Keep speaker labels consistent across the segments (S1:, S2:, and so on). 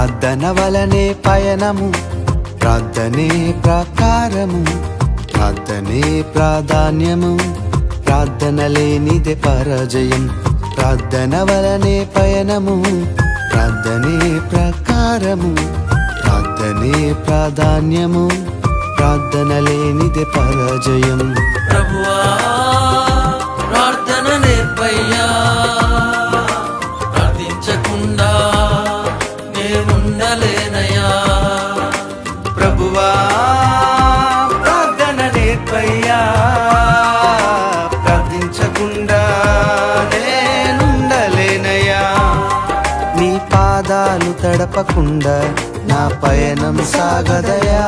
S1: ప్రార్థన వలనే పయనము, ప్రార్థనే ప్రాకారము, ప్రార్థనే ప్రాధాన్యము, ప్రార్థన లేనిదే పరాజయం. ప్రార్థన వలనే పయనము, ప్రార్థనే ప్రాకారము, ప్రార్థనే ప్రాధాన్యము, ప్రార్థన లేనిదే పరాజయం.
S2: ప్రభువా ప్రార్థన నేర్పయ్యా, ప్రార్థించకుండా నేనుండలేనయ్యా.
S1: ప్రభువా ప్రార్థన నేర్పయ్యా, ప్రార్థించకుండా నేనుండలేనయ్యా. నీ పాదాలు తడపకుండా నా పయనం సాగదయా,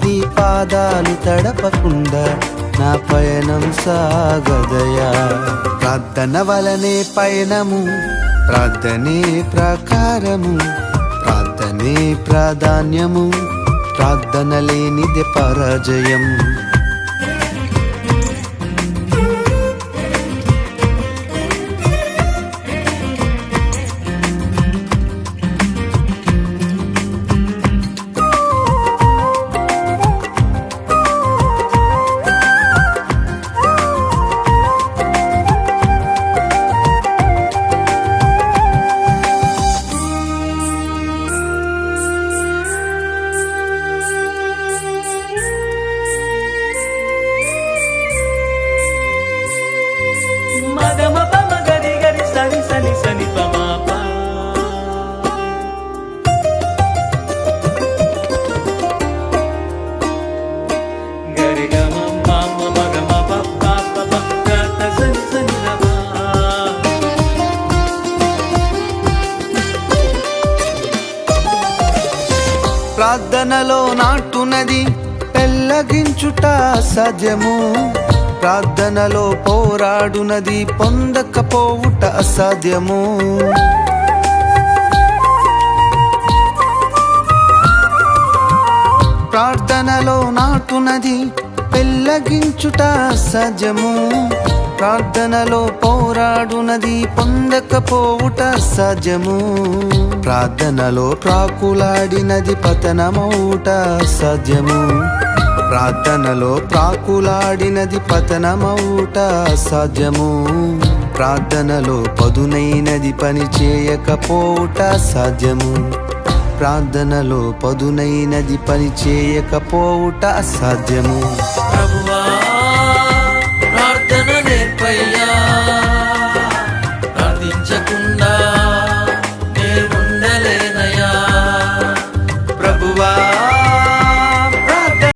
S1: నీ పాదాలు తడపకుండా నా పయనం సాగదయా. ప్రార్థన వలనే పయనము, ప్రార్థనే ప్రాకారము, ప్రార్థనే ప్రాధాన్యము, ప్రార్థన లేనిదే పరాజయం.
S2: మగమ పమ గరి గరి సని సని సని పమ ప. గరి గమ మమ మగమ ప ప ప ప గత సని సని ర ప.
S1: ప్రార్థనలో నాటునది పెళ్ళగించుట అసాధ్యము, ప్రార్థనలో పోరాడునది పొందకపోవుట అసాధ్యము. ప్రార్థనలో నాటునది పెళ్ళగించుట అసాధ్యము, ప్రార్థనలో పోరాడునది పొందకపోవుట అసాధ్యము. ప్రార్థనలో ప్రాకులాడినది పతనమవుట అసాధ్యము, ప్రార్థనలో ప్రాకులాడినది పతనమవుట అసాధ్యము. ప్రార్థనలో పదునైనది పని చేయకపోవుట అసాధ్యము, ప్రార్థనలో పదునైనది పని చేయకపోవుట అసాధ్యము.
S2: ప్రభు